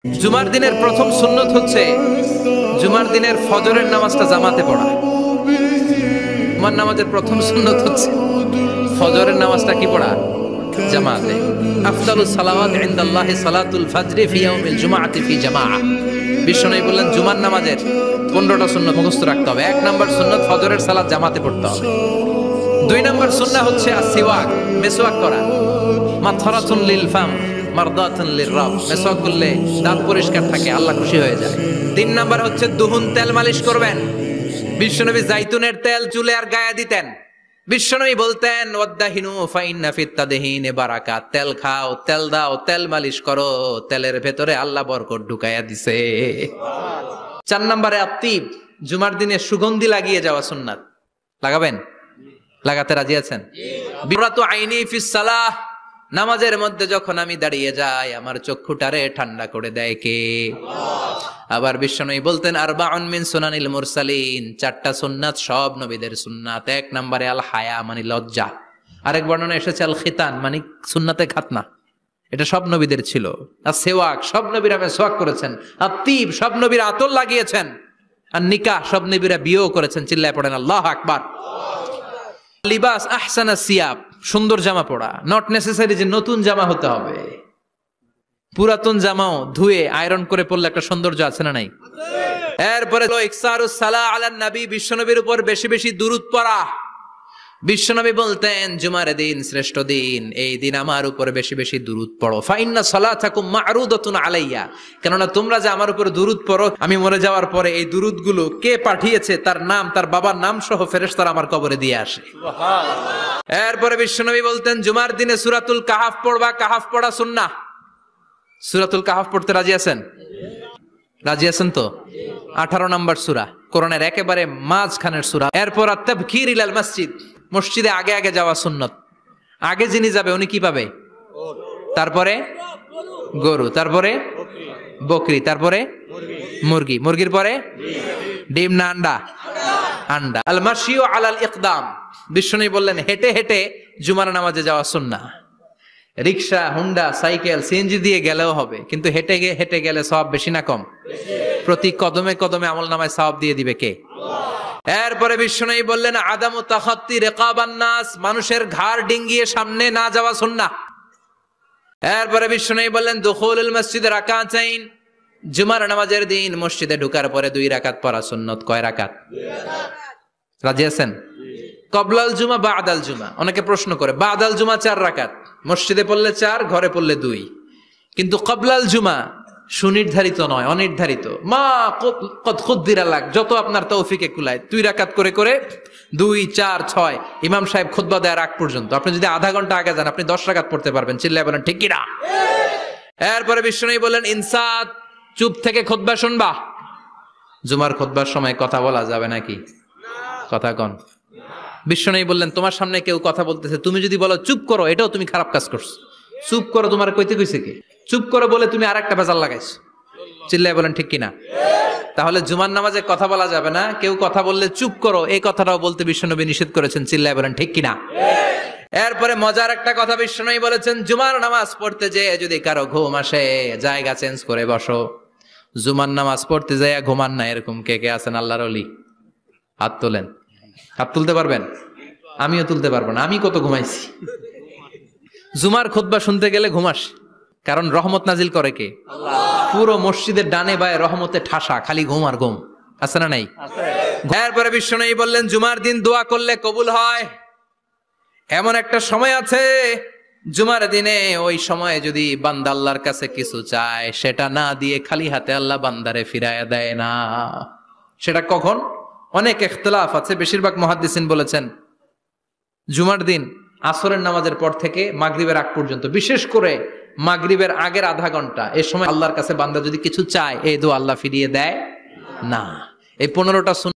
জুমার দিনের প্রথম সুন্নত হচ্ছে জুমার দিনের ফজরের নামাজটা জামাতে পড়া। জুমার নামাজের প্রথম সুন্নত হচ্ছে ফজরের নামাজটা কি পড়া? জামাতে। আফদালুস সালাওয়াত ইনদাল্লাহি সালাতুল ফজরি ফি ইয়াউমিল জুমআতি ফি জামাআহ। বিশ্বনবী বললেন জুমার নামাজের 15টা সুন্নত মুখস্থ রাখতে হবে। 1 নাম্বার সুন্নত ফজরের সালাত জামাতে পড়তে হবে। 2 নাম্বার সুন্নাহ হচ্ছে আসওয়াক, মেসওয়াক করা। মাথরাতুন লিল ফাম মারদাতুন লিররাব, মেসওয়াক করলে দাঁত পরিষ্কার থাকে, আল্লাহ খুশি হয়ে যায়। 3 নাম্বার হচ্ছে দুহুন, তেল মালিশ করবেন। বিশ্বনবী জাইতুনের তেল চুলে আর গায়ে দিতেন। বিশ্বনবী বলতেন ওয়াদাহিনু ফাইন্না ফিত তাদহিনে বারাকাত, তেল খাও, তেল দাও, তেল মালিশ করো, তেলের ভেতরে আল্লাহ বরকত ঢুকাইয়া দিছে। 4 নম্বরে আত্তিব, জুমার দিনে সুগন্ধি লাগিয়ে যাওয়া সুন্নাত। লাগাবেন? লাগাতে রাজি আছেন? বিরাতু আইনি ফিস সালাহ, নামাজের মধ্যে যখন আমি দাঁড়িয়ে যাই আমার চক্ষুটারে ঠান্ডা করে দেয় কে? আবার বিশ্বনবী বলতেন আরবাউন মিন সুনানিল মুরসালিন, 4টা সুন্নাত সব নবীদের সুন্নাত। 1 নম্বরে আল হায়া মানে লজ্জা। আরেক বর্ণনা এসেছে আল খিতান মানে সুন্নাতে খাতনা, এটা সব নবীদের ছিল। আর সেওয়াক, সব নবীরা মেসওয়াক করেছেন। আর তিব, সব নবীরা আতর লাগিয়েছেন। আর নিকাহ, সব নবীরা বিয়েও করেছেন। চিল্লায় পড়েন আল্লাহু আকবার। লিবাস আহসানা সিয়াব, সুন্দর জামা পড়া। নট নেসেসারি যে নতুন জামা হতে হবে, পুরাতন জামাও ধুয়ে আয়রন করে পরলে একটা সৌন্দর্য আছে না নাই? এরপরে ইকসারুস সালাহ আলান নবী, বিশ্বনবীর উপর বেশি বেশি দুরূদ পড়া। বিশ্বনবী বলতেন জুমার দিন শ্রেষ্ঠ দিন, এই দিন আমার উপর বেশি বেশি দুরূদ পড়ো। ফাইন্না সালাতাকুম মা'রুদাতুন আলাইয়া, কেননা তোমরা যে আমার উপর দুরূদ পড়ো, আমি মরে যাওয়ার পরে এই দুরূদগুলো কে পাঠিয়েছে তার নাম, তার বাবার নাম সহ ফেরেশতারা আমার কবরে দিয়ে আসে। সুবহানাল্লাহ। এরপরে বিশ্বনবী বলতেন জুমার দিনে সূরাতুল কাহাফ পড়বা। কাহাফ পড়া সুন্নাহ। সূরাতুল কাহাফ পড়তে রাজি আছেন? রাজি আছেন তো? 18 নম্বর সূরা, কোরআনের একেবারে মাঝখানের সূরা। এরপর আত-তাবকির ইলাল মসজিদ, মসজিদে আগে আগে যাওয়া সুন্নত। আগে যিনি যাবে উনি কি পাবে? তারপরে গরু, তারপরে বকরি, তারপরে মুরগি, মুরগির পরে ডিম না আন্ডা? আন্ডা। আল মাশিউ আলাল ইকদাম, বিশ্বনবী বললেন হেঁটে হেঁটে জুমার নামাজে যাওয়া সুন্নাহ। রিকশা, হুন্ডা, সাইকেল, সিএনজি দিয়ে গেলেও হবে, কিন্তু হেঁটে হেঁটে গেলে সওয়াব বেশি না কম? প্রতি কদমে কদমে আমলনামায় সওয়াব দিয়ে দিবে কে? এরপরে বিশ্বনবী বললেন আদামু তাখাত্তি রিকাবান নাস, মানুষের ঘাড় ডিঙ্গিয়ে সামনে না যাওয়া সুন্নাহ। এরপরে বিশ্বনবী বললেন দুখুলুল মসজিদে রাকাতাইন, জুমার নামাজের দিন মসজিদে ঢোকার পরে 2 রাকাত পড়া সুন্নত। কয় রাকাত? 2 রাকাত। রাজি আছেন? কবলাল জুমা বাদাল জুমা, অনেকে প্রশ্ন করে বাদাল জুমা 4 রাকাত, মসজিদে পড়লে 4, ঘরে পড়লে 2, কিন্তু কবলাল জুমা সুনির্ধারিত নয়, অনির্ধারিত। মা কদ খুদ্দিরা লাগ, যত আপনার তৌফিকে কুলায় 2 রাকাত করে করে 2, 4, 6 ইমাম সাহেব খুতবা দেওয়ার আগ পর্যন্ত। আপনি যদি আধা ঘন্টা আগে যান আপনি 10 রাকাত পড়তে পারবেন। চিল্লায় বলেন ঠিক কিনা? এরপরে বিশ্বনবী বললেন ইনসাত, চুপ থেকে খুতবা শুনবা। জুমার খুতবার সময় কথা বলা যাবে নাকি? কথা কন। বিশ্বনবী বললেন তোমার সামনে কেউ কথা বলতেছে, তুমি যদি বলো চুপ করো, এটাও তুমি খারাপ কাজ করছো। চুপ করো তোমার কইতে কইছে কে? চুপ করো বলে তুমি আরেকটা ভেজাল লাগাইছো। চিল্লায় বলেন ঠিক কিনা? তাহলে জুমার নামাজে কথা বলা যাবে না। কেউ কথা বললে চুপ করো, এই কথাটাও বলতে বিশ্বনবী নিষেধ করেছেন। চিল্লায় বলেন ঠিক কিনা? এরপরে মজার একটা কথা বিশ্বনবী বলেছেন, জুমার নামাজ পড়তে যেয়ে যদি কারো ঘুম আসে জায়গা চেঞ্জ করে বসো। জুমার নামাজ পড়তে যেয়ে ঘুমান না, এরকম কে কে আছেন আল্লাহর ওলি? হাত তোলেন। হাত তুলতে পারবেন? আমিও তুলতে পারবো না, আমি কত ঘুমাইছি। জুমার খুতবা শুনতে গেলে ঘুমাস, কারণ রহমত নাজিল করে কে? আল্লাহ। পুরো মসজিদের ডানে বায়ে রহমতে ঠাসা, খালি ঘুম আর ঘুম। আছে না নাই? এরপরে বিশ্বনবী বললেন জুমার দিন দোয়া করলে কবুল হয়। এমন একটা সময় আছে জুমার দিনে, ওই সময়ে যদি বান্দা আল্লাহর কাছে কিছু চায়, সেটা না দিয়ে খালি হাতে আল্লাহ বান্দারে ফিরাইয়া দেয় না। সেটা কখন? অনেক ইখতিলাফ আছে, বেশিরভাগ মুহাদ্দিসিন বলেছেন জুমার দিন আসরের নামাজের পর থেকে মাগরিবের আগ পর্যন্ত, বিশেষ করে মাগরিবের আগের আধা ঘন্টা, এই সময় আল্লাহর কাছে বান্দা যদি কিছু চায় এই দোয়া আল্লাহ ফিরিয়ে দেয় না। এই 15টা